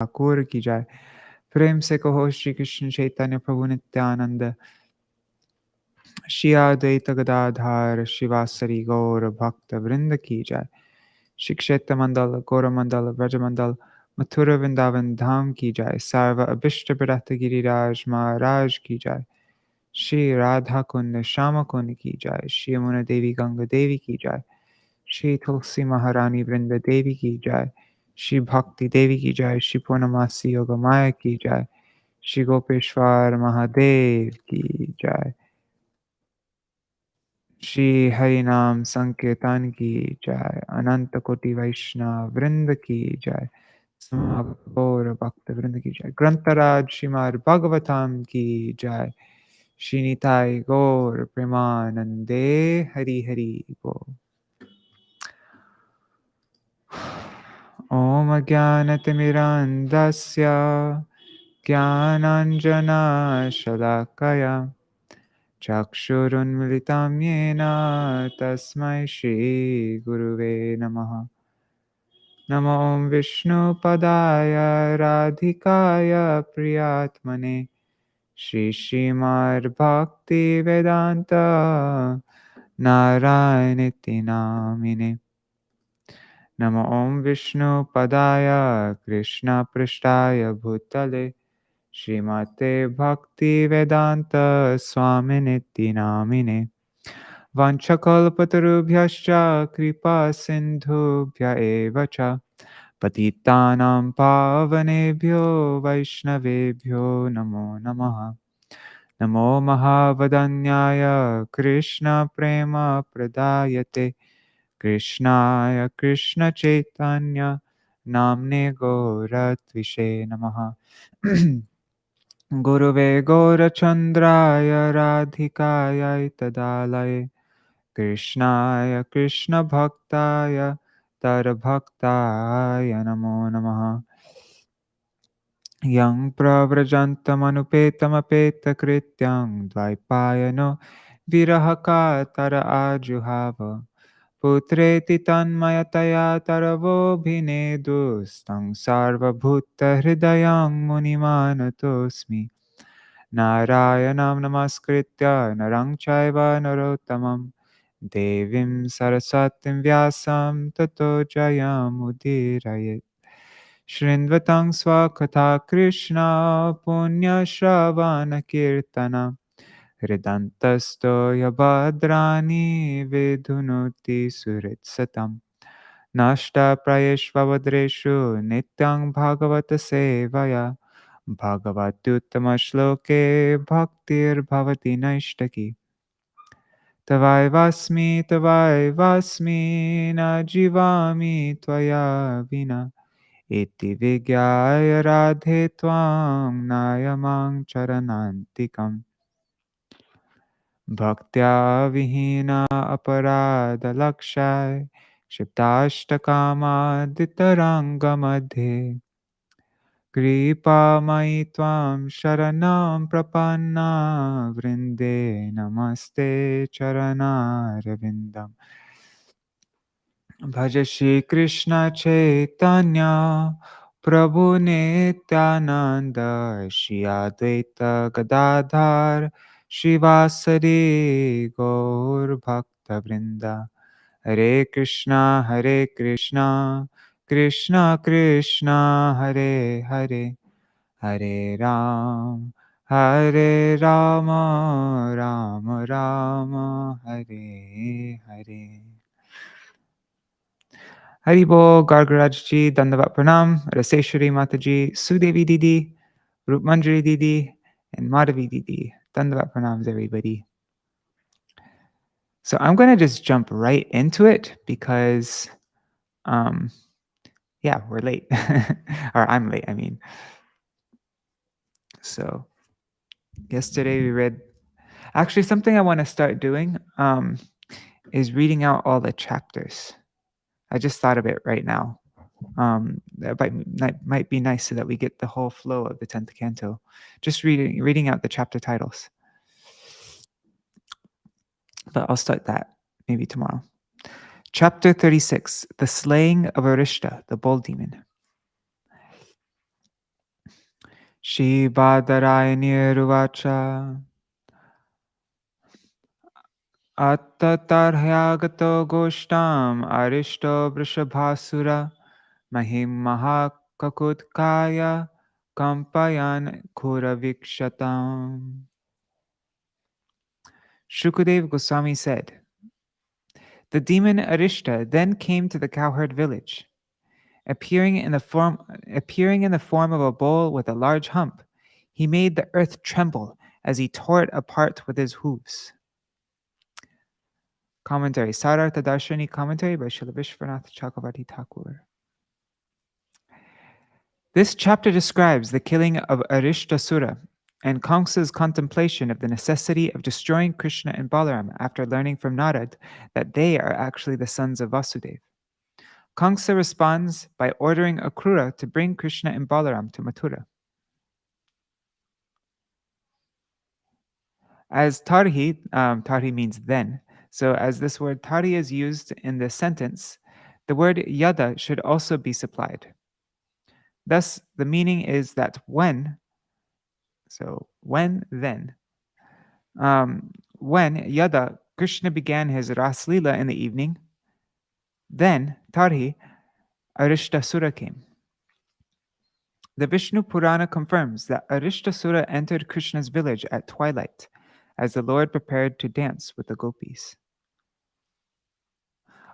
ठाकुर की जय। प्रेम से कहो श्री कृष्ण चैतन्य प्रभु नित्यानंद, श्री अद्वैत गदाधार शिवासरी गौर भक्त वृंद की जय। श्री क्षेत्र मंडल गौर मंडल व्रज मंडल मथुरा वृंदावन धाम की जय। सर्व अभिष्ट विरत गिरिराज महाराज की जय। श्री राधा कुंड श्याम कुंड की जय। श्री यमुना देवी गंगा देवी की जय। श्री तुलसी महारानी वृंद देवी की जय। श्री भक्ति देवी की जय। श्री पूर्णमासी योग माया की जय। श्री गोपेश्वर महादेव की जय। श्री हरिनाम संकीर्तन की जय। अनंत कोटि वैष्णव वृंद की जय। समस्त गौर भक्त वृंद की जय। ग्रंथराज श्रीमद् भागवतम की जय। श्री निताय गौर प्रेमानंदे हरि हरि बोल। ओम ज्ञानतिमिरान्धस्य ज्ञानाञ्जनशलाकया चक्षुरुन्मिलितं येन तस्मै श्रीगुरुवे नमः। नमो विष्णुपदाय राधिकाय प्रियात्मने श्रीमद्भक्तिवेदान्त नारायणेति नामिने। नमो विष्णुपदाय कृष्णपृष्ठाय भूतले श्रीमते भक्तिवेदान्त स्वामिनिति नामिने। वाञ्छकल्पतरुभ्यश्च कृपा सिन्धुभ्य एव च पतितानां पावनेभ्यो वैष्णवेभ्यो नमो नमः। नमो महावदन्याय कृष्णप्रेमप्रदायते कृष्णाय कृष्णचैतन्य नाम्ने गौरत्विषे नमः। गुरुवे गौरचन्द्राय राधिकायै तदालये कृष्णाय कृष्णभक्ताय तरभक्ताय नमो नमः। यं प्रव्रजन्तमनुपेतमपेतकृत्यं द्वैपायनो विरहकातर आजुहाव पुत्रेति तन्मयतया तरवोऽभिनेदुस्तं सर्वभूतहृदयं मुनिमानतोऽस्मि। नारायणं नमस्कृत्य नरं चैव नरोत्तमं देवीं सरस्वतीं व्यासं ततो जयमुदीरयेत्। शृण्वतं स्वकथा कृष्ण पुण्यश्रवणकीर्तन हृदन्तस्तो यभद्राणि विधुनोति सुहृत्सतम्। नष्टप्रायेष्वभद्रेषु नित्यं भागवत सेवया भगवत्युत्तमश्लोके भक्तिर्भवति नैष्टकी। तवैवास्मि न जीवामि त्वया विना इति विज्ञाय राधे त्वां नायमां चरणान्तिकम्। भक्त्या विहीना अपराधलक्षाय क्षिप्ताष्टकामादितरङ्गमध्ये कृपामयि त्वां शरणं प्रपन्ना वृन्दे नमस्ते चरणारविन्दम्। भज श्रीकृष्ण चैतन्य प्रभु नित्यानन्द श्री अद्वैत गदाधर श्रीवासरि गौरभक्तवृन्द। हरे कृष्णा कृष्णा कृष्णा हरे हरे हरे राम राम राम हरे हरे। हरि बोल। Gargaraj ji, Dandavat Pranam, Raseshwari Mataji, Sudevi Didi, Rupmanjari Didi, and Madhavi Didi. Dandavat Pranams, everybody. So I'm going to just jump right into it because, yeah, we're late. Or I'm late, I mean. So yesterday we read, actually something I want to start doing is reading out all the chapters. I just thought of it right now. That might be nice so that we get the whole flow of the 10th canto. Just reading out the chapter titles. But I'll start that maybe tomorrow. Chapter 36, The Slaying of Ariṣṭa, the Bull Demon. Śrīmad-Bhāgavatam Attatarhyagato Goshtam Ariṣṭa Vrishabhasura Mahim Mahakakutkaya Kampayan Kuravikshatam. Shukadeva Goswami said, the demon Ariṣṭa then came to the cowherd village. Appearing in the form of a bull with a large hump, he made the earth tremble as he tore it apart with his hooves. Commentary, Sārārtha-darśinī commentary by Śrīla Viśvanātha Cakravartī Ṭhākura. This chapter describes the killing of Ariṣṭasura and Kamsa's contemplation of the necessity of destroying Krishna and Balaram after learning from Narad that they are actually the sons of Vasudeva. Kamsa responds by ordering Cakravartī to bring Krishna and Balaram to Mathura. As tarhi, tarhi means then, so as this word tarhi is used in this sentence, the word yada should also be supplied. Thus, the meaning is that when, so when, then. When yada, Krishna began his Raslila in the evening, then tarhi, Ariṣṭasura came. The Vishnu Purana confirms that Ariṣṭasura entered Krishna's village at twilight, as the Lord prepared to dance with the gopis.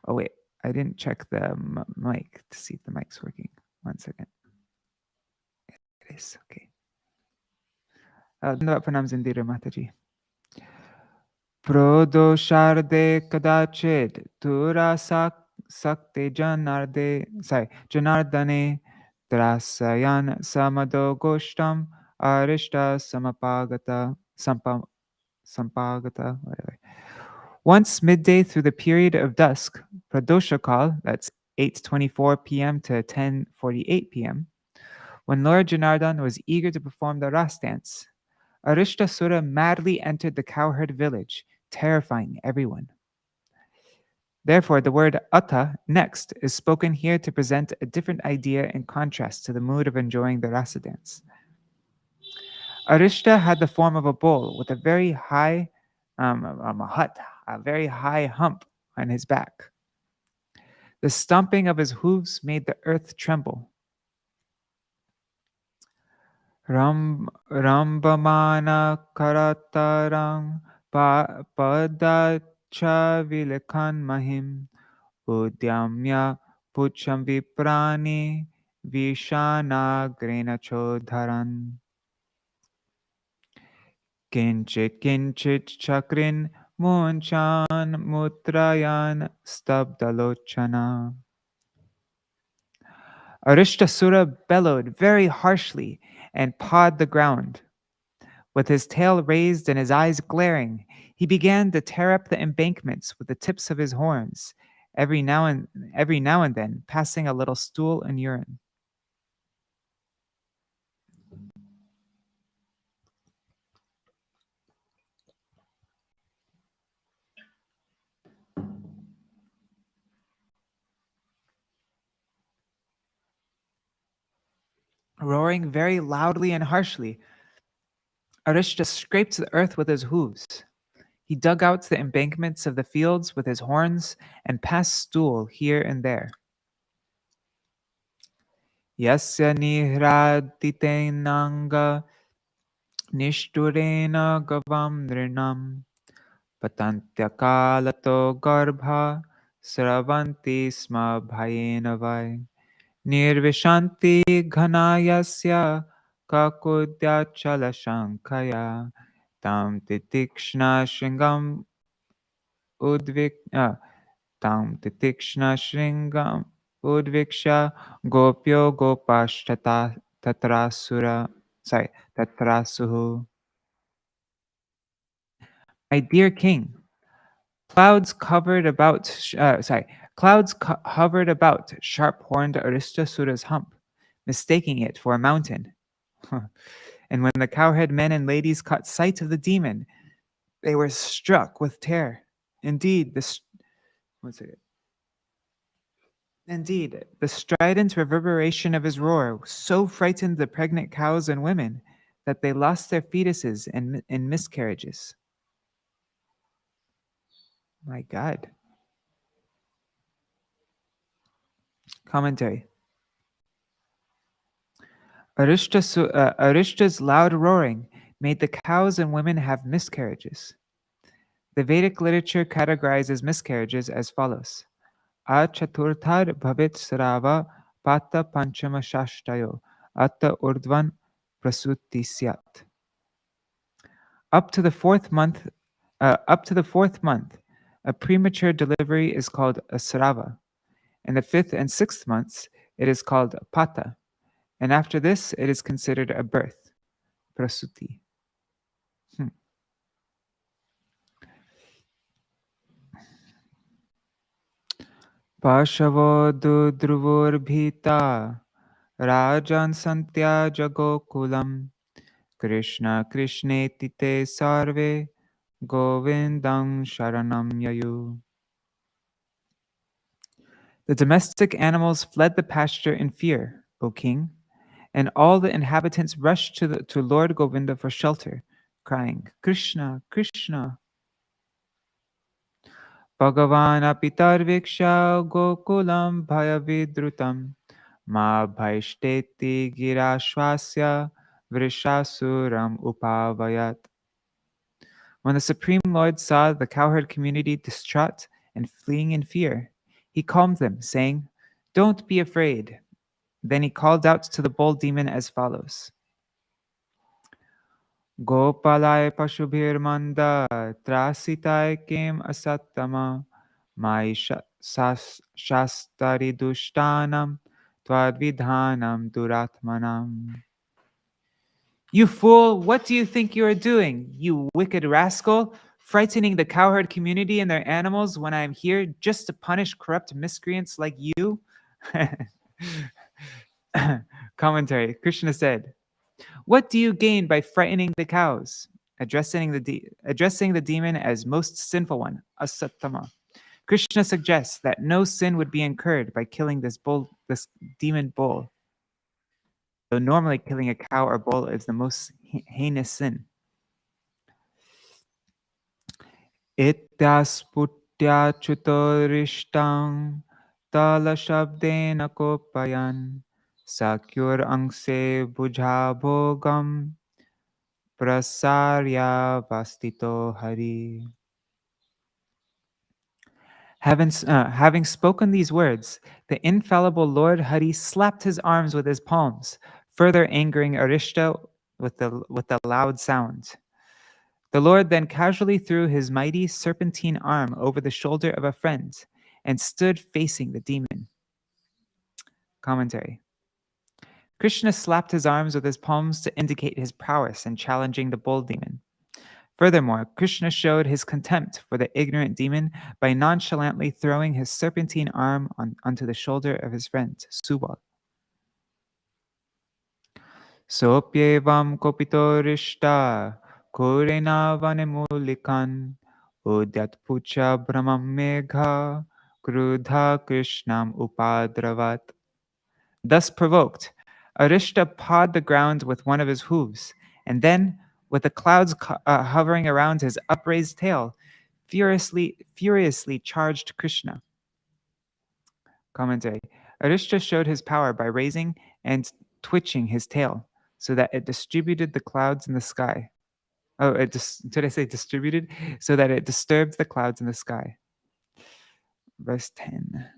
Oh wait, I didn't check the mic to see if the mic's working. 1 second. It is, okay. Dhanavad pranam Zindira Mataji. Prodosharde kadachid tura sakte janardane trasayan samado goshtam Ariṣṭa sampagata, whatever. Once midday through the period of dusk, Pradoshakal, that's 8:24 p.m. to 10:48 p.m., when Lord Janardhan was eager to perform the Ras dance, Ariṣṭasura madly entered the cowherd village, terrifying everyone. Therefore, the word atta, next, is spoken here to present a different idea in contrast to the mood of enjoying the rasa dance. Ariṣṭa had the form of a bull with a very high hump on his back. The stomping of his hooves made the earth tremble. Rambamana karatarang padacha vilekan mahim udyamya pucham viprani vishana chodharan kinchit chakrin munchan mutrayan stabdalochana. Ariṣṭasura bellowed very harshly and pawed the ground. With his tail raised and his eyes glaring, he began to tear up the embankments with the tips of his horns, every now and then passing a little stool and urine. Roaring very loudly and harshly, Ariṣṭa scraped the earth with his hooves. He dug out the embankments of the fields with his horns and passed stool here and there. Yasya nihraditenanga nishturena gavam nrinam patantyakalato garbha sravanti sma bhayena vai nirvishanti ghanayasya kakudya chalashankaya tam titikshna shringam udviksha gopyo gopashtata tatrasuhu. My dear king, clouds hovered about sharp-horned Ariṣṭasura's hump, mistaking it for a mountain. And when the cowherd men and ladies caught sight of the demon, they were struck with terror. Indeed, the strident reverberation of his roar so frightened the pregnant cows and women that they lost their fetuses in miscarriages. My God. Commentary. Ariṣṭa's loud roaring made the cows and women have miscarriages. The Vedic literature categorizes miscarriages as follows. Achaturthar bhavit sarava pata panchama shashtayo atta urdvan prasuti syat. Up to the fourth month, a premature delivery is called a sarava. In the fifth and sixth months, it is called a pata, and after this, it is considered a birth, prasuti. Pashavo dudruvorbhita rajan santya jagokulam Krishna krishneti te sarve govindam sharanam yayu. The domestic animals fled the pasture in fear, O king, and all the inhabitants rushed to Lord Govinda for shelter, crying, Krishna, Krishna. Bhagavan apitarviksha gokulam bhayavidrutam ma bhaishteti girashvasya vrishasuram upavayat. When the Supreme Lord saw the cowherd community distraught and fleeing in fear, he calmed them, saying, Don't be afraid. Then he called out to the bull demon as follows. Gopalai pashubhir manda trasitai kim asattama mai shastari dushtanam twadvidhanam duratmanam. You fool, what do you think you are doing, you wicked rascal, frightening the cowherd community and their animals when I am here just to punish corrupt miscreants like you? Commentary. Krishna said, What do you gain by frightening the cows? Addressing the demon as most sinful one, asattama. Krishna suggests that no sin would be incurred by killing this demon bull. Though normally killing a cow or bull is the most heinous sin. Ityasputya chutorishtam tala shabdena kopayan sakyur angse bujha bhogam prasarya vastito hari. Having spoken these words, the infallible Lord Hari slapped his arms with his palms, further angering Ariṣṭa with the loud sound. The Lord then casually threw his mighty serpentine arm over the shoulder of a friend and stood facing the demon. Commentary. Krishna slapped his arms with his palms to indicate his prowess in challenging the bull demon. Furthermore, Krishna showed his contempt for the ignorant demon by nonchalantly throwing his serpentine arm onto the shoulder of his friend, Subal. Sopyevam kopito rishta kurena vanemulikan udyat pucha brahmam megha krudha krishnam upadravat. Thus provoked, Ariṣṭa pawed the ground with one of his hooves, and then, with the clouds hovering around his upraised tail, furiously charged Krishna. Commentary. Ariṣṭa showed his power by raising and twitching his tail so that it distributed the clouds in the sky. Did I say distributed? So that it disturbed the clouds in the sky. Verse 10.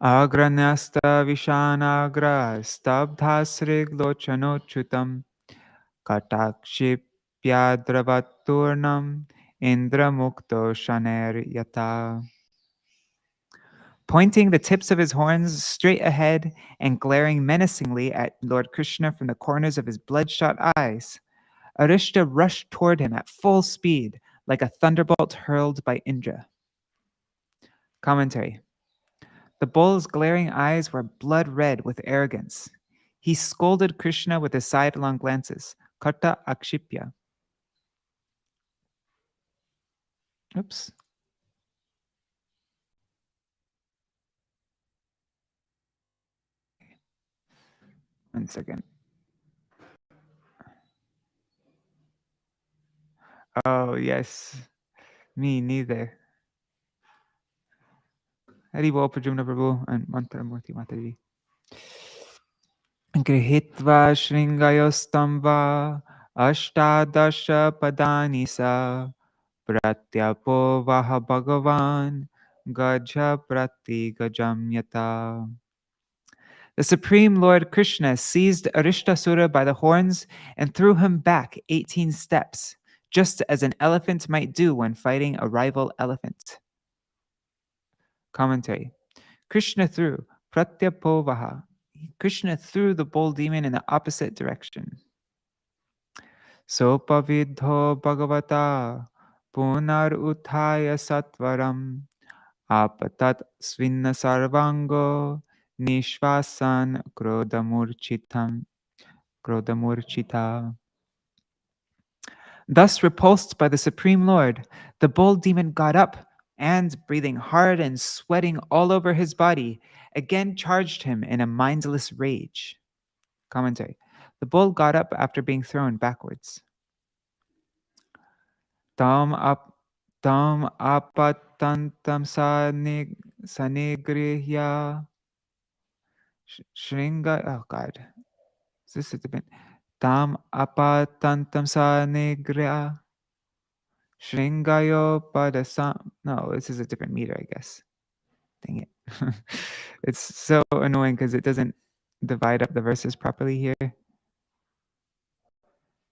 Agranyasta vishanagra stabdhasriglochanochutam katakshipyadravatuurnam indramukto shaner yata. Pointing the tips of his horns straight ahead and glaring menacingly at Lord Krishna from the corners of his bloodshot eyes, Ariṣṭa rushed toward him at full speed, like a thunderbolt hurled by Indra. Commentary. The bull's glaring eyes were blood red with arrogance. He scolded Krishna with his sidelong glances. Karta akshipya. Oops. One second. Oh, yes. Me neither. Haribo Prajumna Prabhu and Mantramurti Mataji. Grihitva Shringayostamba Ashtadasha Padani Sa Pratyapo Vaha Bhagavan Gaja Prati Gajamyata. The Supreme Lord Krishna seized Ariṣṭasura by the horns and threw him back 18 steps, just as an elephant might do when fighting a rival elephant. Commentary. Krishna threw Pratyapovaha. Krishna threw the bull demon in the opposite direction. Sopavidho Bhagavata Punar Uthaya Satvaram Apatat Svinna Sarvango Nishvasan Krodamurchita. Thus repulsed by the Supreme Lord, the bull demon got up and, breathing hard and sweating all over his body, again charged him in a mindless rage. Commentary. The bull got up after being thrown backwards. Tam apatantam sanigrihya shringa. Oh God, is this a different? Tam apatantam sanigrihya shringayo padasam. No, this is a different meter, I guess. Dang it. It's so annoying because it doesn't divide up the verses properly here.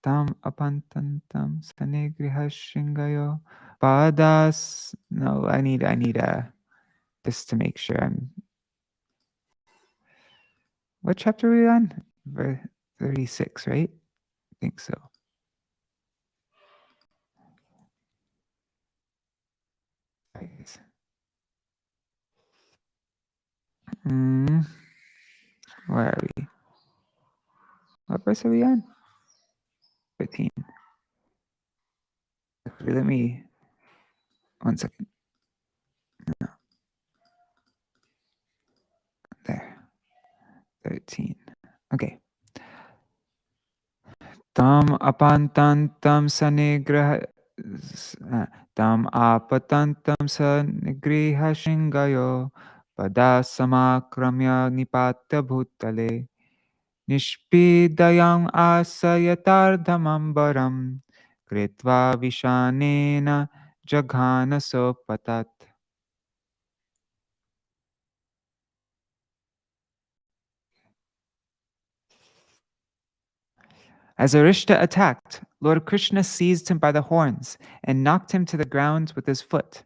Tam apantantam sanigriha shringayo padas. No, I need just to make sure I'm. What chapter are we on? 36, right? I think so. Where are we? What verse are we on? 13. Actually, let me. 1 second. No. There. 13. Okay. Tam apantantam sanigraha. Tam apatantam sanigriha shringayo pada samakramya nipatya bhutale nishpidayam asayatardhamambaram kritva vishanena jaghana sopatat. As Ariṣṭa attacked, Lord Krishna seized him by the horns and knocked him to the ground with his foot.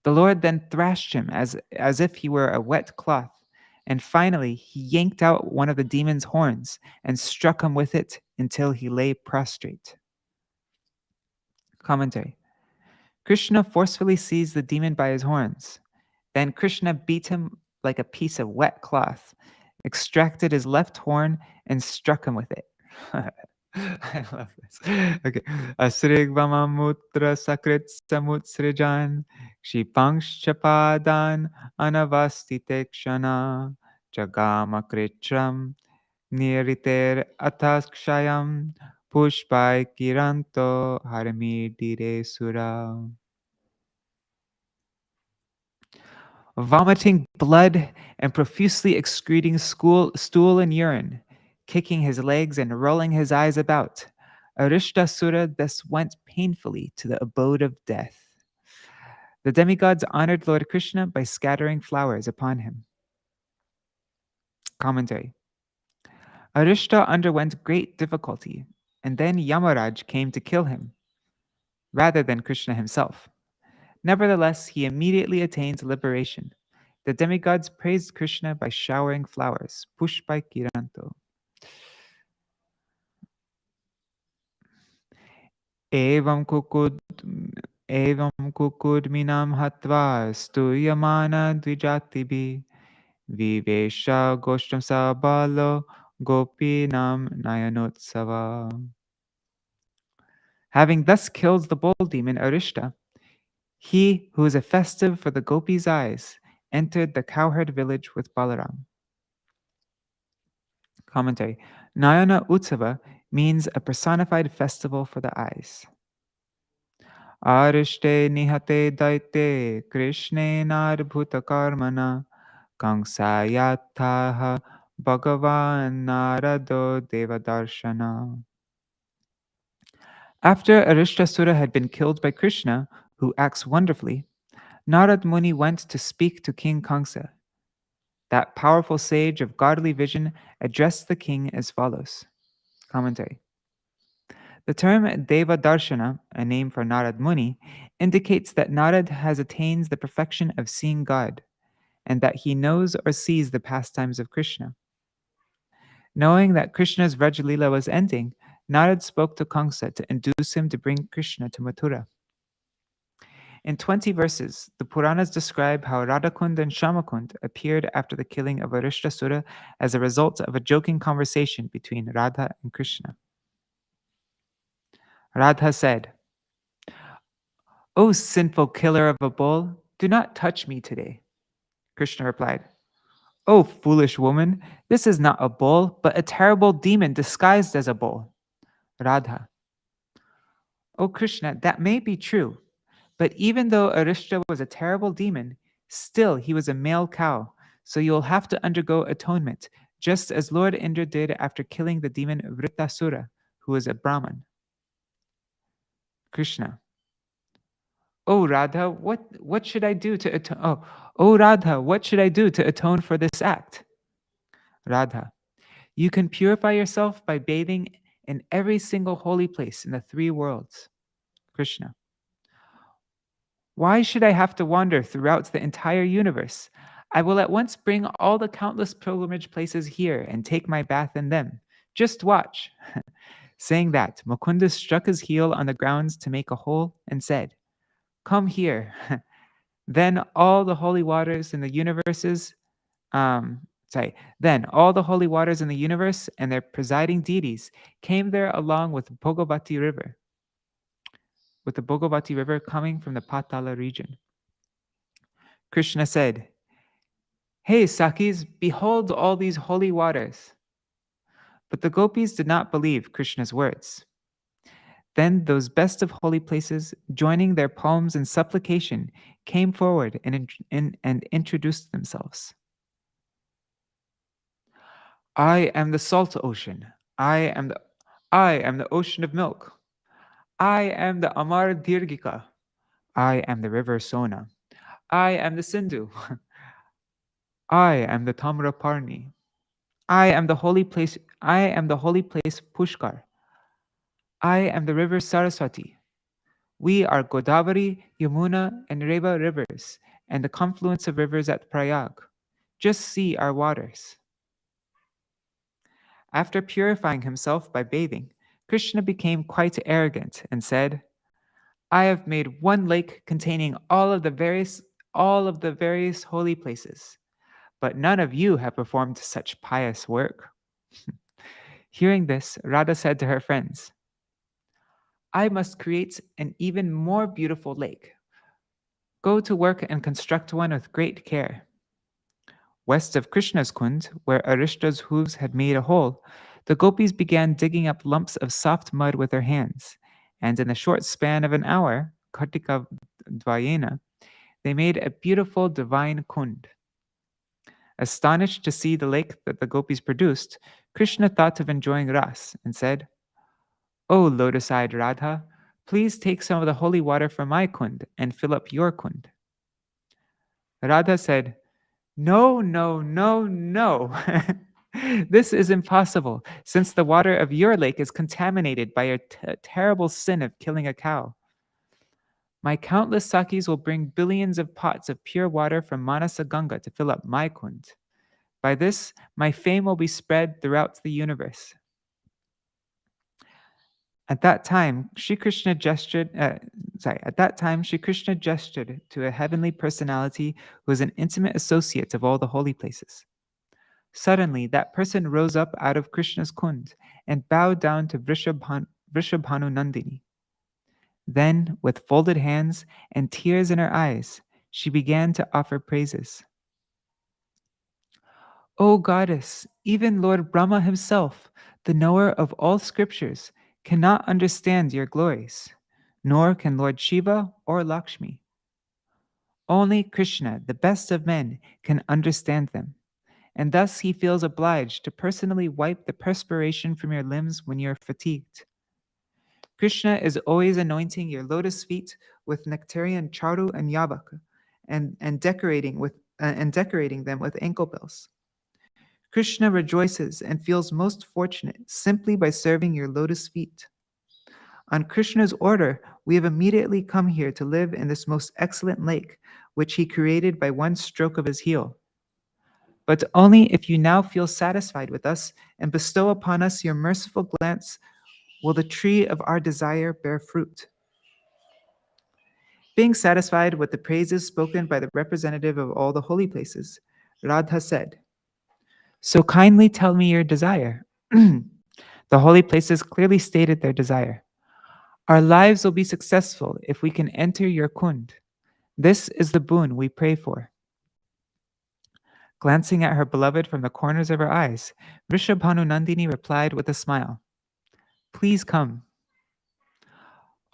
The Lord then thrashed him as if he were a wet cloth, and finally he yanked out one of the demon's horns and struck him with it until he lay prostrate. Commentary. Krishna forcefully seized the demon by his horns. Then Krishna beat him like a piece of wet cloth, extracted his left horn, and struck him with it. I love this. Okay. Asrigvamamutra sakrit samutsrijan kshipangschapadan anavastite kshana jagama kritram niriter ataskshayam pushpai kiranto harmi dire sura. Vomiting blood and profusely excreting stool and urine, kicking his legs and rolling his eyes about, Ariṣṭasura thus went painfully to the abode of death. The demigods honored Lord Krishna by scattering flowers upon him. Commentary. Ariṣṭa underwent great difficulty, and then Yamaraj came to kill him, rather than Krishna himself. Nevertheless, he immediately attained liberation. The demigods praised Krishna by showering flowers, pushpai kiranto. Evam kukudminam hatva stuyamana dvijatibi vivesha goshtam sabalo gopinam nayanotsava. Having thus killed the bull demon Ariṣṭa, he who is a festive for the gopis' eyes entered the cowherd village with Balaram. Commentary. Nayana Utsava means a personified festival for the eyes. Ariṣṭe nihate daite Krishne narbhuta karmana Kangsayataha Bhagavan Narado Devadarshana. After Ariṣṭasura had been killed by Krishna, who acts wonderfully, Narad Muni went to speak to King Kamsa. That powerful sage of godly vision addressed the king as follows. Commentary. The term Deva Darshana, a name for Narad Muni, indicates that Narad has attained the perfection of seeing God, and that he knows or sees the pastimes of Krishna. Knowing that Krishna's Rajlila was ending, Narad spoke to Kamsa to induce him to bring Krishna to Mathura. In 20 verses, the Puranas describe how Radhakund and Shamakund appeared after the killing of Ariṣṭasura as a result of a joking conversation between Radha and Krishna. Radha said, "O sinful killer of a bull, do not touch me today." Krishna replied, "O foolish woman, this is not a bull, but a terrible demon disguised as a bull." Radha, "O Krishna, that may be true. But even though Ariṣṭa was a terrible demon, still he was a male cow, so you'll have to undergo atonement, just as Lord Indra did after killing the demon Vritrasura, who was a Brahman." Krishna, "Oh Radha, what should I do to atone? Oh Radha, what should I do to atone for this act?" Radha, "You can purify yourself by bathing in every single holy place in the three worlds." Krishna, "Why should I have to wander throughout the entire universe? I will at once bring all the countless pilgrimage places here and take my bath in them. Just watch." Saying that, Mukunda struck his heel on the ground to make a hole and said, "Come here." Then all the holy waters in the universes, then all the holy waters in the universe and their presiding deities came there along with Bhagavati River, with the Bhagavati River coming from the Patala region. Krishna said, "Hey, Sakis, behold all these holy waters." But the gopis did not believe Krishna's words. Then those best of holy places, joining their palms in supplication, came forward and introduced themselves. "I am the salt ocean. I am the ocean of milk. I am the Amar Dirgika. I am the river Sona. I am the Sindhu. I am the Tamraparni. I am the holy place. I am the holy place Pushkar. I am the river Saraswati. We are Godavari, Yamuna, and Reva rivers, and the confluence of rivers at Prayag. Just see our waters." After purifying himself by bathing, Krishna became quite arrogant and said, "I have made one lake containing all of the various holy places, but none of you have performed such pious work." Hearing this, Radha said to her friends, "I must create an even more beautiful lake. Go to work and construct one with great care." West of Krishna's Kund, where Ariṣṭa's hooves had made a hole, the gopis began digging up lumps of soft mud with their hands, and in a short span of an hour, Kartika Dvayena, they made a beautiful divine Kund. Astonished to see the lake that the gopis produced, Krishna thought of enjoying Ras and said, "O lotus-eyed Radha, please take some of the holy water from my Kund and fill up your Kund." Radha said, "No, no, no, no. This is impossible, since the water of your lake is contaminated by your terrible sin of killing a cow. My countless Sakis will bring billions of pots of pure water from Manasa Ganga to fill up my Kund. By this, my fame will be spread throughout the universe." At that time, Sri Krishna gestured to a heavenly personality who was an intimate associate of all the holy places. Suddenly, that person rose up out of Krishna's Kund and bowed down to Vrishabhanu Nandini. Then, with folded hands and tears in her eyes, she began to offer praises. "O goddess, even Lord Brahma himself, the knower of all scriptures, cannot understand your glories. nor can Lord Shiva or Lakshmi. Only Krishna, the best of men, can understand them, and thus he feels obliged to personally wipe the perspiration from your limbs when you're fatigued. Krishna is always anointing your lotus feet with nectarian charu and yabak, and decorating them with ankle bells. Krishna rejoices and feels most fortunate simply by serving your lotus feet. On Krishna's order, we have immediately come here to live in this most excellent lake, which he created by one stroke of his heel. But only if you now feel satisfied with us and bestow upon us your merciful glance will the tree of our desire bear fruit. Being satisfied with the praises spoken by the representative of all the holy places, Radha said, "So kindly tell me your desire." The holy places clearly stated their desire. Our lives will be successful if we can enter your kund. This is the boon we pray for. Glancing at her beloved from the corners of her eyes, Vrishabhanu Nandini replied with a smile, "Please come."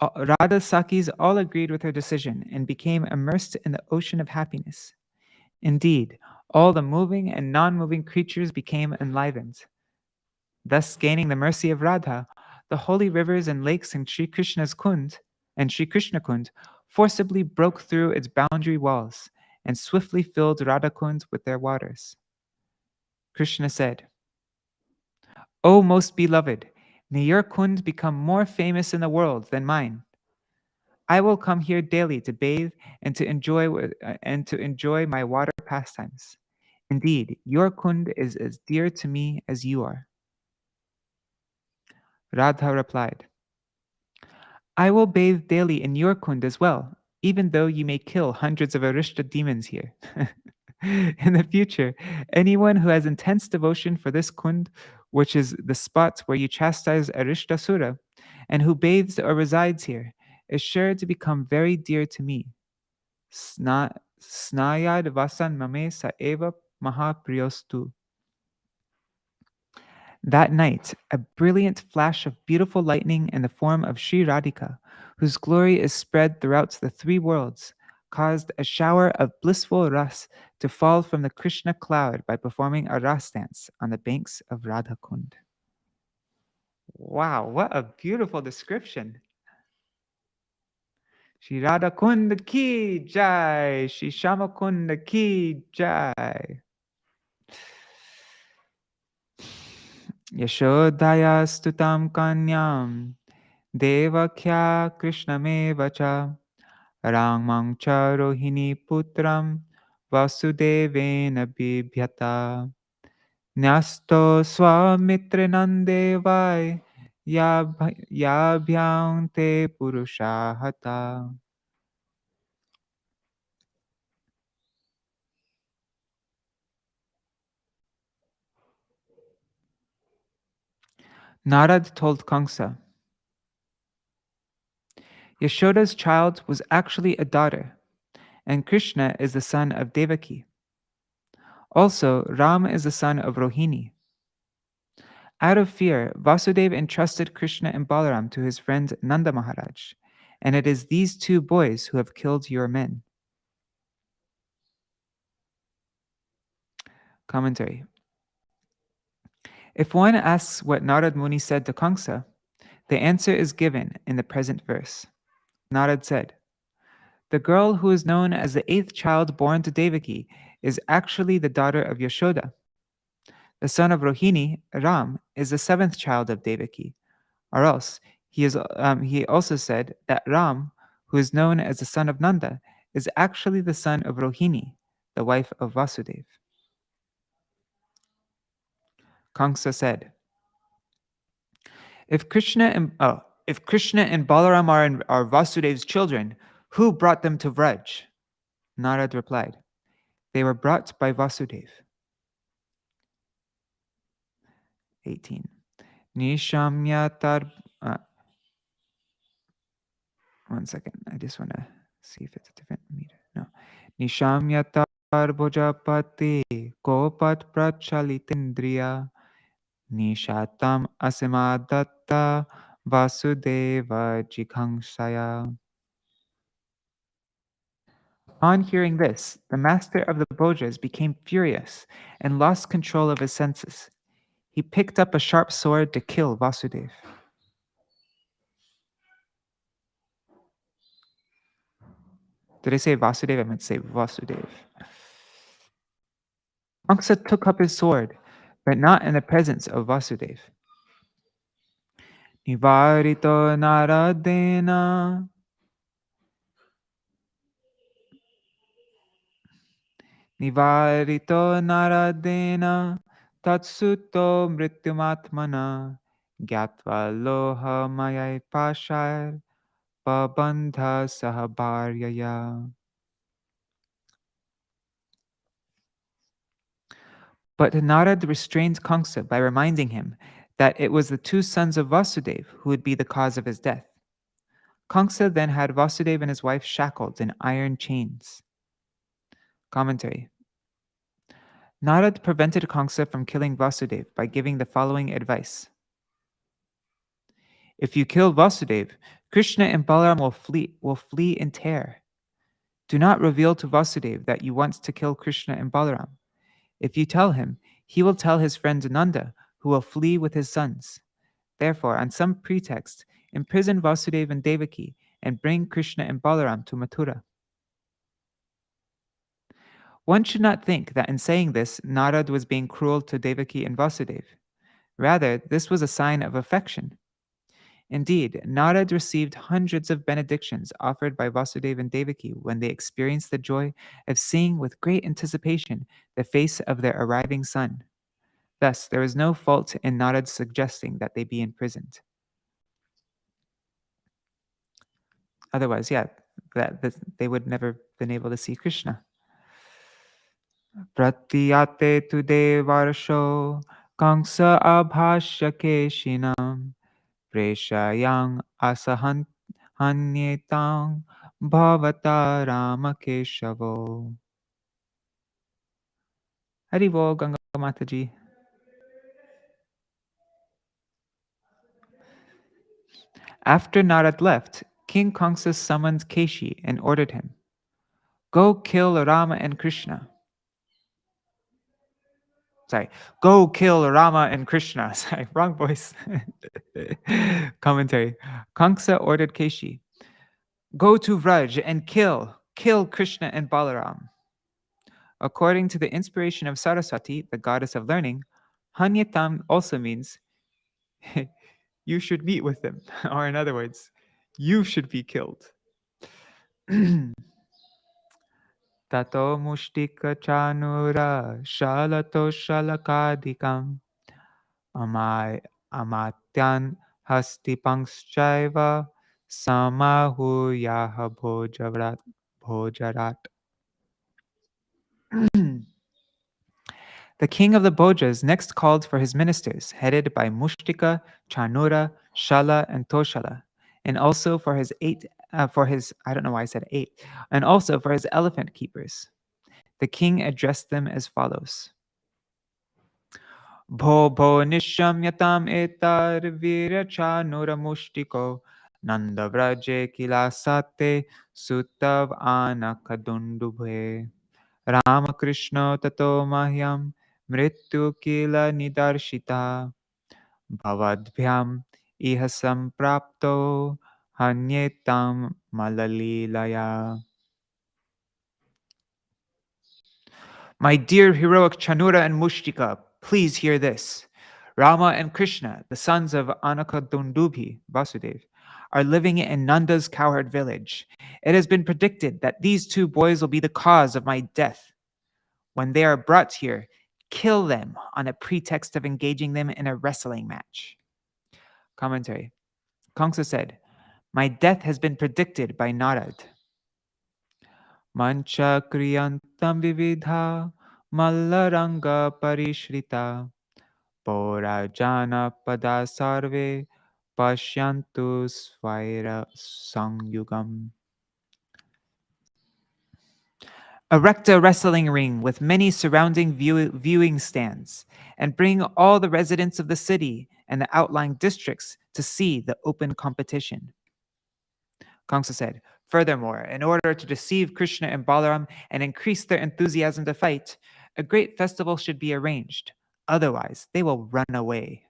Radha's Sakis all agreed with her decision and became immersed in the ocean of happiness. Indeed, all the moving and non-moving creatures became enlivened. Thus gaining the mercy of Radha, the holy rivers and lakes in Sri Krishna's Kund and Sri Krishna Kund forcibly broke through its boundary walls and swiftly filled Radha Kund with their waters. Krishna said, "O most beloved, may your Kund become more famous in the world than mine. I will come here daily to bathe and to enjoy my water pastimes. Indeed, your Kund is as dear to me as you are." Radha replied, "I will bathe daily in your Kund as well, even though you may kill hundreds of Ariṣṭa demons here." In the future, anyone who has intense devotion for this Kund, which is the spot where you chastise Ariṣṭa Sura, and who bathes or resides here, is sure to become very dear to me. Snayad vasan mame sa eva mahapriyostu. That night, a brilliant flash of beautiful lightning in the form of Sri Radhika, whose glory is spread throughout the three worlds, caused a shower of blissful ras to fall from the Krishna cloud by performing a ras dance on the banks of Radha Kund. Wow, what a beautiful description. Shri Radha Kund ki jai, Shri Shama Kund ki jai. Yashodhaya stutam kanyam Devakya Krishnameva cha Ramang cha Rohini putram Vasudevena bibhyata Nyasto swamitranandevai Yabhyam te purushahata. Narad told Kamsa, Yashoda's child was actually a daughter, and Krishna is the son of Devaki. Also, Ram is the son of Rohini. Out of fear, Vasudeva entrusted Krishna and Balaram to his friend Nanda Maharaj, and it is these two boys who have killed your men. Commentary. If one asks what Narad Muni said to Kamsa, the answer is given in the present verse. Narad said, "The girl who is known as the eighth child born to Devaki is actually the daughter of Yashoda. The son of Rohini, Ram, is the seventh child of Devaki. Or else, he also said that Ram, who is known as the son of Nanda, is actually the son of Rohini, the wife of Vasudeva." Kamsa said, if Krishna and Balaram are Vasudev's children, who brought them to Vraj?" Narad replied, "They were brought by Vasudeva." 18. Nishamyatar. One second. I just want to see if it's a different meter. No. Nishamyatar bhojapati kopat prachalitindriya nishatam asimadatta Vasudeva jighansaya. Upon hearing this, the master of the Bhojas became furious and lost control of his senses. He picked up a sharp sword to kill Vasudeva. Did I say Vasudeva? I meant to say Vasudeva. Kamsa took up his sword, but not in the presence of Vasudeva. Nivarito naradena. Nivarito naradena tatsuto mrityumatmana gyatva loha mayai pashar pabandha sahabharyaya. But Narad restrained Kamsa by reminding him that it was the two sons of Vasudeva who would be the cause of his death. Kamsa then had Vasudeva and his wife shackled in iron chains. Commentary. Narad prevented Kamsa from killing Vasudeva by giving the following advice. If you kill Vasudeva, Krishna and Balaram will flee in terror. Do not reveal to Vasudeva that you want to kill Krishna and Balaram. If you tell him, he will tell his friend Nanda, who will flee with his sons. Therefore, on some pretext, imprison Vasudeva and Devaki and bring Krishna and Balaram to Mathura. One should not think that in saying this, Narad was being cruel to Devaki and Vasudeva. Rather, this was a sign of affection. Indeed, Narad received hundreds of benedictions offered by Vasudeva and Devaki when they experienced the joy of seeing with great anticipation the face of their arriving son. Thus, there was no fault in Narad suggesting that they be imprisoned. Otherwise, that they would never been able to see Krishna. Pratyate tu devarsho Kamsa abhashya keshinam preshayang asahanyetang bhavata ramakeshavo. Haribol Ganga Mataji. After Narad left, King Kamsa summoned Keshi and ordered him, "Go kill Rama and Krishna." Go kill Rama and Krishna. Sorry, wrong voice. Commentary. Kamsa ordered Keshi, "Go to Vraj and kill Krishna and Balaram." According to the inspiration of Saraswati, the goddess of learning, Hanyatam also means you should meet with them, or in other words, you should be killed. Tato mushtika chanura shalato shalakadikam amatyan hastipankschaiva samahuyaha bhojarat. The king of the Bhojas next called for his ministers, headed by Mushtika, Chanura, Shala, and Toshala, and also for his I don't know why I said 8, and also for his elephant keepers. The king addressed them as follows. Bho nishamyatam etar virya chanura mushtiko nanda vraje kilasate sutav anakadundubhe Ramakrishna tato mahyam mrityu kila nidarshita bhavadbhyam iha samprapto hanyetam malalilaya. My dear heroic Chanura and Mushtika, please hear this. Rama and Krishna, the sons of Anakadundubhi, Vasudev, are living in Nanda's cowherd village. It has been predicted that these two boys will be the cause of my death. When they are brought here, kill them on a pretext of engaging them in a wrestling match. Commentary. Kamsa said, my death has been predicted by Narad. Mancha kriyantam vividha mallaranga parishrita porajana pada sarve pashyantu svaira sangyugam. Erect a wrestling ring with many surrounding viewing stands, and bring all the residents of the city and the outlying districts to see the open competition. Kamsa said, furthermore, in order to deceive Krishna and Balaram and increase their enthusiasm to fight, a great festival should be arranged. Otherwise, they will run away.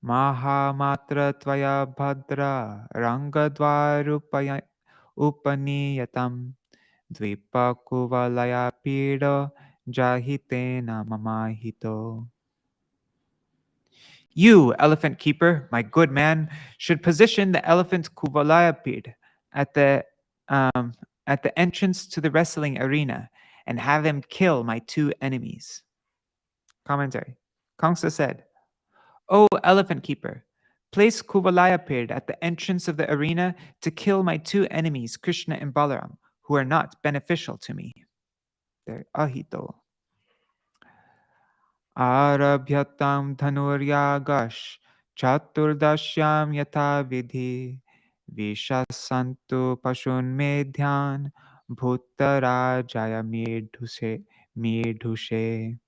Mahamatra tvaya bhadra rangadvarupaya upaniyatam dvipa kuvalaya pida jahitena mamahito. You, elephant keeper, my good man, should position the elephant Kuvalayapid at the entrance to the wrestling arena and have him kill my two enemies. Commentary. Kamsa said, O elephant keeper, place Kuvalayapid at the entrance of the arena to kill my two enemies, Krishna and Balaram, who are not beneficial to me. They're ahito. Arabhyatam dhanuryagash chaturdasyam yatha vidhi vishasantu pashun medhyan bhuttarajaya medhushe.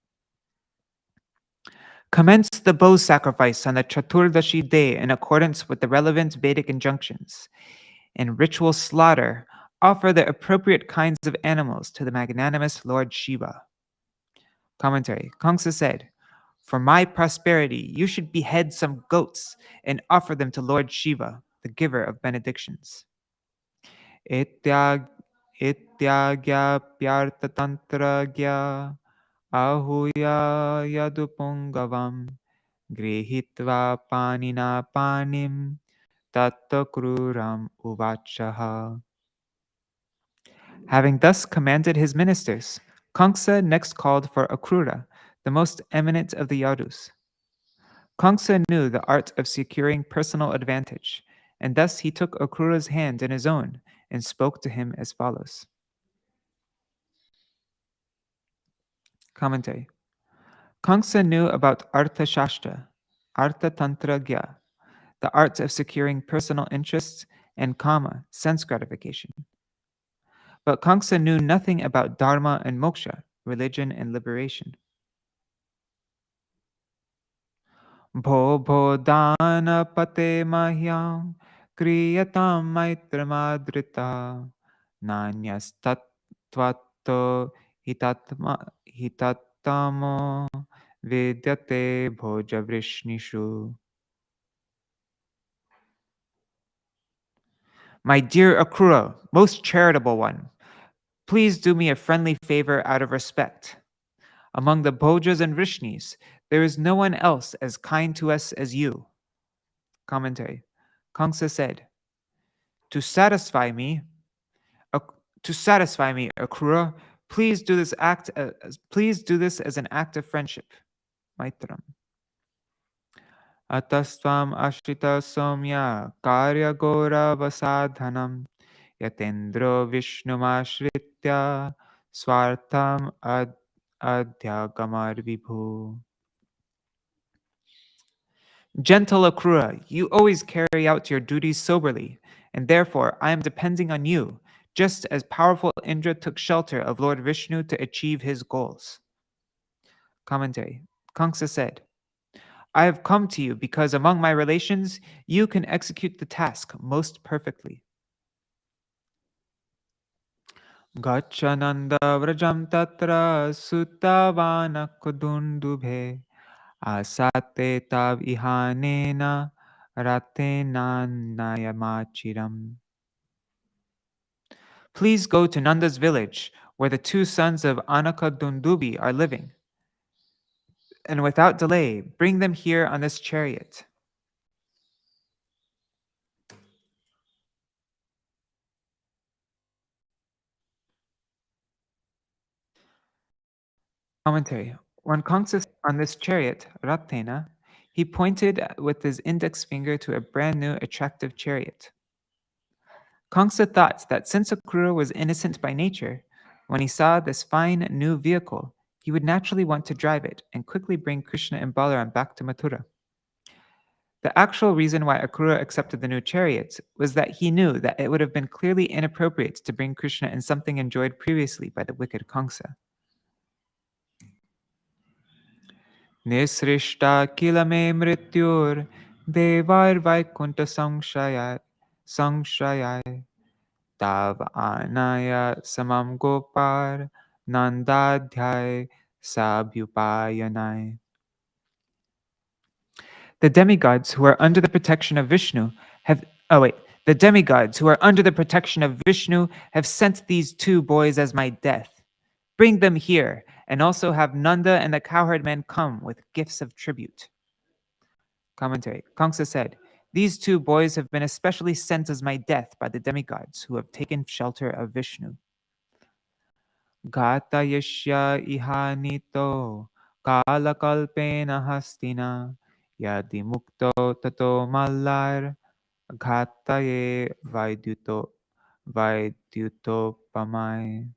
Commence the bow sacrifice on the Chaturdashi day in accordance with the relevant Vedic injunctions. In ritual slaughter, offer the appropriate kinds of animals to the magnanimous Lord Shiva. Commentary. Kamsa said, for my prosperity, you should behead some goats and offer them to Lord Shiva, the giver of benedictions. Ityagya pyartatantragya ahuya yadupungavam grihitva panina panim tattakruram uvachaha. Having thus commanded his ministers, Kamsa next called for Akrura, the most eminent of the Yadus. Kamsa knew the art of securing personal advantage, and thus he took Akrura's hand in his own and spoke to him as follows. Commentary. Kamsa knew about Artha Shastra, Artha Tantra Gya, the art of securing personal interests, and Kama, sense gratification. But Kamsa knew nothing about Dharma and Moksha, religion and liberation. Bho dana pate mahyam kriyatam maitramadrita nanyas tattvato hitattamo vidyate bhoja vrishnishu. My dear Akrura, most charitable one, please do me a friendly favor out of respect. Among the Bhojas and Vrishnis, there is no one else as kind to us as you. Commentary. Kamsa said, To satisfy me, Akrura, please do this as an act of friendship. Maitram. Atasvam ashrita somya karya gora vasadhanam yatendro vishnumashritya swartam adhyagamar vibhu. Gentle Akrura, you always carry out your duties soberly, and therefore I am depending on you, just as powerful Indra took shelter of Lord Vishnu to achieve his goals. Commentary. Kamsa said, I have come to you because among my relations, you can execute the task most perfectly. Gachananda vrajam tatra sutavana kudundubhe asate tav ihanena ratena nayamachiram. Please go to Nanda's village, where the two sons of Anaka Dundubi are living. And without delay, bring them here on this chariot. Commentary. When Kamsa sat on this chariot, Ratena, he pointed with his index finger to a brand new attractive chariot. Kamsa thought that since Akrura was innocent by nature, when he saw this fine new vehicle, he would naturally want to drive it and quickly bring Krishna and Balaram back to Mathura. The actual reason why Akrura accepted the new chariot was that he knew that it would have been clearly inappropriate to bring Krishna in something enjoyed previously by the wicked Kamsa. Nisrishta kilame mrityur devar vaikunta samshayai tav anaya samam gopar nandadhyay sabhyupayanai. The demigods who are under the protection of Vishnu have the demigods who are under the protection of Vishnu have sent these two boys as my death. Bring them here, and also have Nanda and the cowherd man come with gifts of tribute. Commentary. Kamsa said, these two boys have been especially sent as my death by the demigods who have taken shelter of Vishnu. Gata yashya ihanito kalakalpena hastina yadi mukto tato mallar ghataye vaidyuto pamai.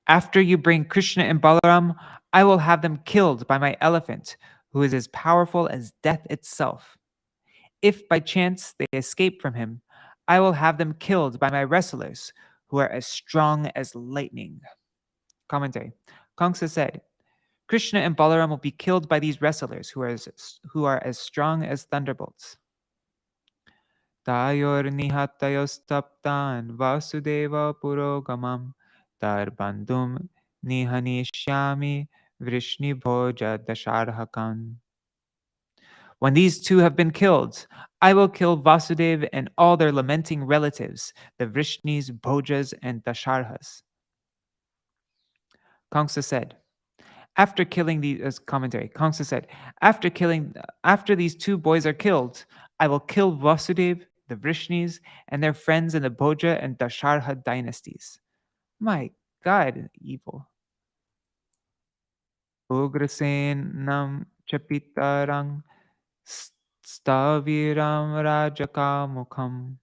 After you bring Krishna and Balaram, I will have them killed by my elephant, who is as powerful as death itself. If by chance they escape from him, I will have them killed by my wrestlers, who are as strong as lightning. Commentary. Kamsa said, Krishna and Balaram will be killed by these wrestlers, who are as strong as thunderbolts. Tayor nihatayostaptan vasudeva purogamam tar bandhum nihanishyami vrishni bhoja dasharhakan. When these two have been killed, I will kill Vasudev and all their lamenting relatives, the Vrishnis, Bhojas, and Dasharhas. Kamsa said, after killing these commentary, Kamsa said, after these two boys are killed, I will kill Vasudev, the Vrishnis, and their friends in the Bhoja and Dasharha dynasties. My God, evil. Ugrasenam chapitarang staviram rajakamukham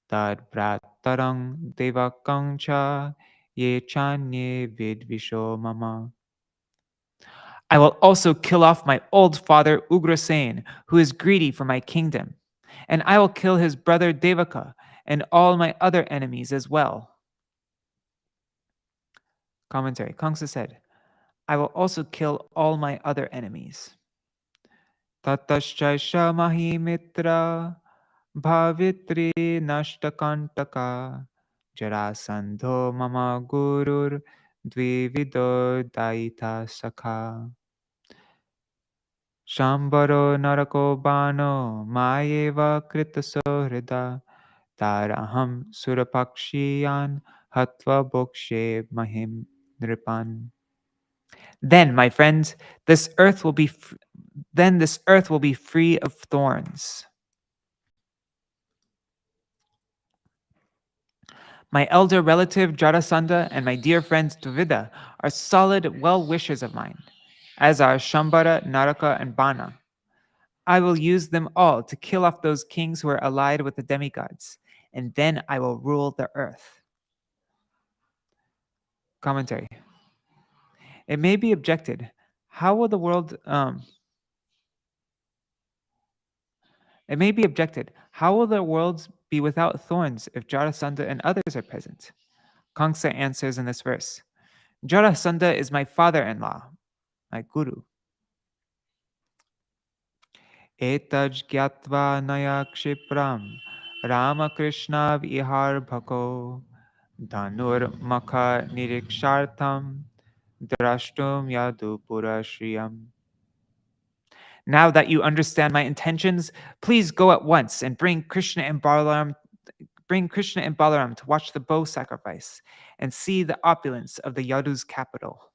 tad bratarang devakang cha ye chanye vidvisho mama. I will also kill off my old father Ugrasen, who is greedy for my kingdom, and I will kill his brother Devaka and all my other enemies as well. Commentary. Kamsa said, I will also kill all my other enemies. Tataschaisha mahimitra bhavitri nashtakantaka jarasandho mama gurur dvivido daita sakha. Shambaro narako bano mayeva kritaso hrida taraham surapakshiyan hatva bokshe mahim nripan. Then, my friends, this earth will be free of thorns. My elder relative Jarasandha and my dear friends Dvivida are solid well-wishers of mine, as are Shambara, Naraka, and Bana. I will use them all to kill off those kings who are allied with the demigods, and then I will rule the earth. Commentary. It may be objected, how will the world be without thorns if Jarasandha and others are present? Kamsa answers in this verse, Jarasandha is my father-in-law, my guru. Etaj gyatva naya kshipram Ramakrishna vihar bhako Dhanur makha nirikshartham drashtum yadu purashriyam. Now that you understand my intentions, please go at once and bring Krishna and Balaram to watch the bow sacrifice and see the opulence of the Yadu's capital.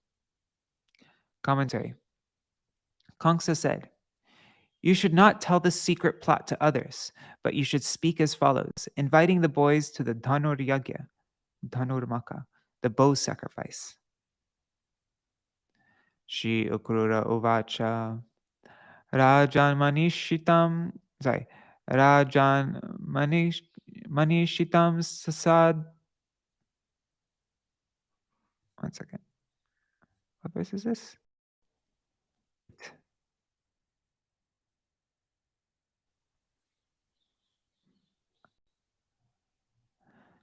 Commentary. Kamsa said, you should not tell this secret plot to others, but you should speak as follows, inviting the boys to the Dhanur Yagya, Dhanurmaka, the bow sacrifice. Shri Akrura Uvacha Rajan Manishitam Sasad. One second. What verse is this?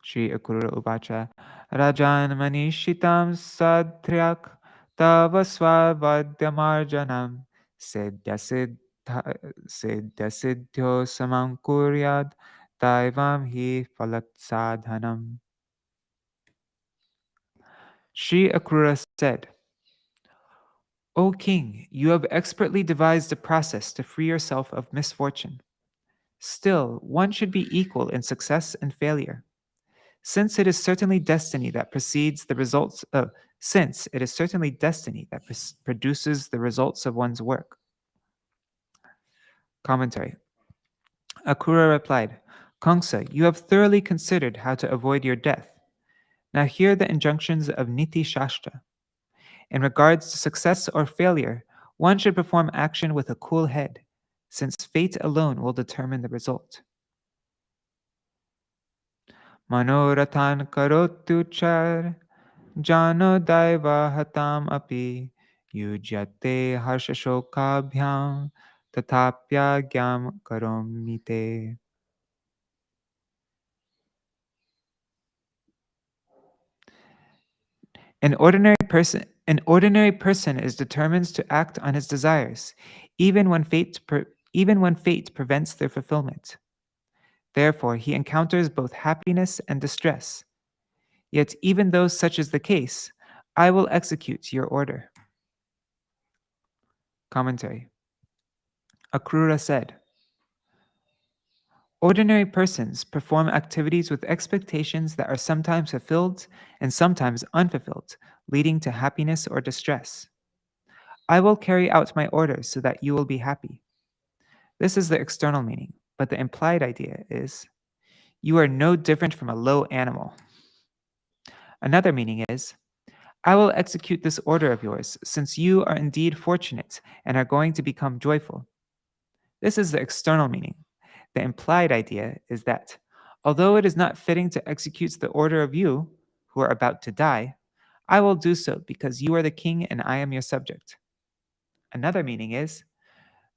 Shri Akrura Uvacha Rajan Manishitam Sadhryak Tava svavadyamarjanam siddha siddhyo samam kuryad daivam hi phalat sadhanam. Sri Akrura said, O king, you have expertly devised a process to free yourself of misfortune. Still, one should be equal in success and failure. Since it is certainly destiny that precedes the results of, since it is certainly destiny that produces the results of one's work. Commentary. Akrura replied, Kangsa, you have thoroughly considered how to avoid your death. Now hear the injunctions of Niti Shastra. In regards to success or failure, one should perform action with a cool head, since fate alone will determine the result. Manoratan karotu char, jano daiva hatam api, yujyate harshashokabhyam, tatapya gyam karomite. An ordinary person is determined to act on his desires, even when fate prevents their fulfillment. Therefore, he encounters both happiness and distress. Yet, even though such is the case, I will execute your order. Commentary. Akrura said, ordinary persons perform activities with expectations that are sometimes fulfilled and sometimes unfulfilled, leading to happiness or distress. I will carry out my orders so that you will be happy. This is the external meaning, but the implied idea is, you are no different from a low animal. Another meaning is, I will execute this order of yours, since you are indeed fortunate and are going to become joyful. This is the external meaning. The implied idea is that, although it is not fitting to execute the order of you, who are about to die, I will do so because you are the king and I am your subject. Another meaning is,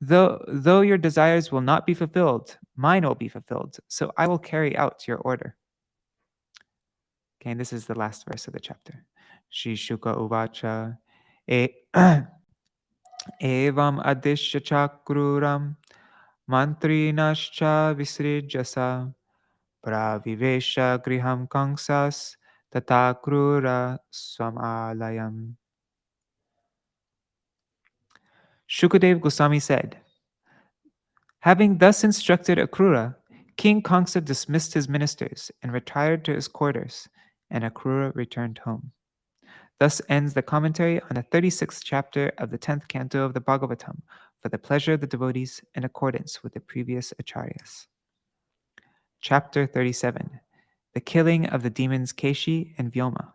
though your desires will not be fulfilled, mine will be fulfilled, so I will carry out your order. Okay, and this is the last verse of the chapter. Shri Shuka Uvacha Evam Adishya Chakruram Mantrinascha Visrijasa Pravivesha Griham Kangsas Ṭhākura Swamalayam. Shukadev Goswami said, having thus instructed Akrura, King Kangsa dismissed his ministers and retired to his quarters, and Akrura returned home. Thus ends the commentary on the 36th chapter of the 10th canto of the Bhagavatam for the pleasure of the devotees in accordance with the previous acharyas. Chapter 37. The killing of the demons Keshi and Vyoma.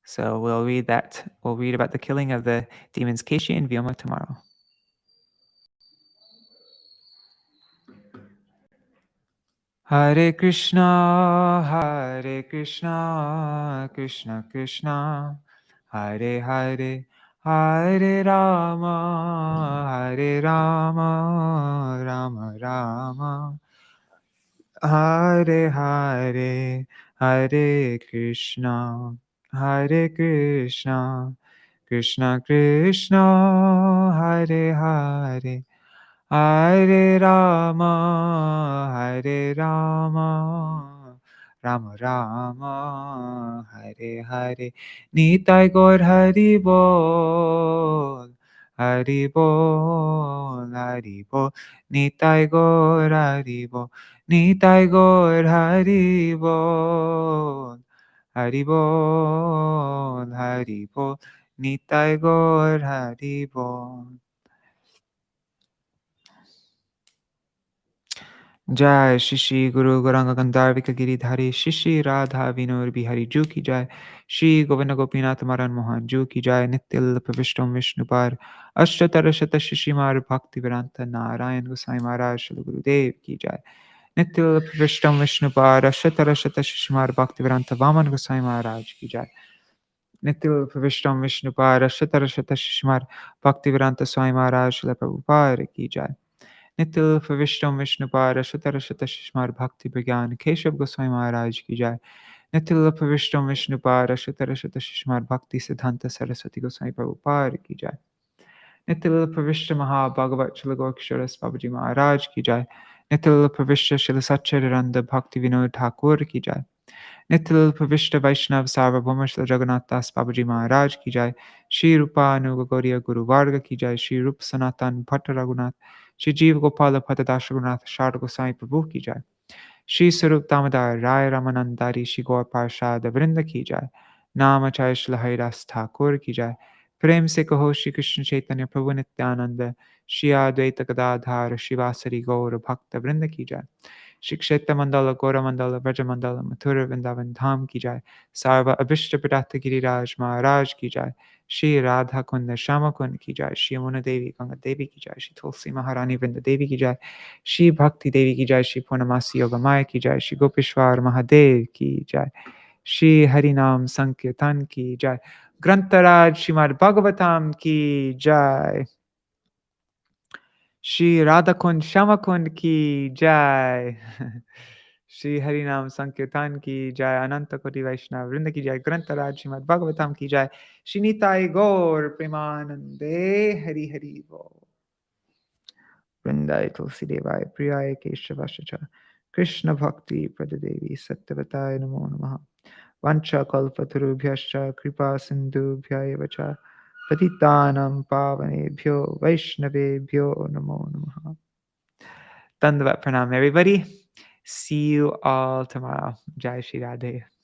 So we'll read that. We'll read about the killing of the demons Keshi and Vyoma tomorrow. Hare Krishna, Krishna Krishna, Hare Hare, Hare Rama, Rama Rama, Hare Hare, Hare Krishna, Krishna Krishna, Hare Hare, Hare Rama, Rama Rama, Hare Hare. Nitai Gaur Hari Bol, Hari Bol, Hari Bol. Nitai Gaur Hari Bol, Nitai Gaur Hari Bol, Hari Bol, Hari Bol. Nitai Gaur Hari Bol. जय श्री श्री गुरु गौरांग गंधार्विक गिरिधारी श्री श्री राधा विनोद बिहारी जू की जय श्री गोविंद गोपीनाथ मरण मोहन जू की जय नित्य प्रविष्टम विष्णुपार अष्टतर शत शिशिमार भक्ति वेदांत नारायण गोसाई महाराज श्री गुरुदेव की जय नित्य प्रविष्टम विष्णुपार अष्टतर शत शिशिमार भक्ति वेदांत वामन गोसाई महाराज की जय नित्य प्रविष्टम विष्णुपार अष्टतर शत शिशिमार भक्ति वेदांत स्वामी महाराज श्री प्रभुपाद की जय Nityrupa Vishnu Vishnupara Shutarashata Shishmar Bhakti Bhagyan Keshav Goswami Maharaj ki jai. Nityrupa Vishnu Vishnupara Shutarashata Shishmar Bhakti Siddhanta Saraswati Goswami Prabhupada ki jai. Nityrupa Vishnu Maha Bhagavat Shilagokshara Babaji Maharaj ki jai. Nityrupa Vishnu Shila Satchidananda Bhakti Vinod Ṭhākura ki jai. Nityrupa Vishnu Vaishnav Sarvabhauma Shila Jagannath Das Babaji Maharaj ki jai. Shri Rupa Anuga Gauriya Guru Varga ki jai. Shri Rupa Sanatan Bhatta Raghunath Shri Jeev Gopala Bhatta Das Raghunath Sharda Goswami Prabhu ki jai. Shri Sarup Damodar Rai Ramanandari Shri Gaur Parshad Vrinda ki jai. Namacharya Shila Haridas Ṭhākura ki jai. प्रेम से कहो श्री कृष्ण चैतन्य प्रभु नित्यानंद श्री अद्वैत गदाधर शिवासरी गौर भक्त वृंद की जाय। श्री क्षेत्र मंडल गौर मंडल व्रज मंडल मथुर वृंदावन धाम की जाय। सर्व अभिष्ट प्रदात गिरिराज महाराज की जाय। श्री राधा कुंद श्याम कुंद की जाय। श्री यमुना देवी गंगा देवी की जाय। श्री तुलसी महारानी वृंद देवी की जाय। श्री भक्ति देवी की जाय। श्री पूर्णमासी योग माया की जाय। श्री गोपेश्वर महादेव की जाय। श्री हरिनाम संकीर्तन की जाय। ग्रंथराज श्रीमद्-भागवतम की जय। श्री राधा कुंड श्याम कुंड की जय। श्री हरिनाम संकीर्तन की जय। अनंत कोटि वैष्णव वृंद की जय। ग्रंथराज श्रीमद्-भागवतम की जय। श्री निताय गौर प्रेमानंदे हरि हरि बोल। वृंदाय तुलसी देवाय प्रियाय केशवाय च कृष्ण भक्ति प्रददेवी सत्यवताय नमो नमः। वंशकल्पतरुभ्यश्च कृपा सिन्धुभ्य एव च पतितानां पावनेभ्यो वैष्णवेभ्यो नमो नमः। Dandavat pranam everybody. See you all tomorrow. Jai Shri Radhe.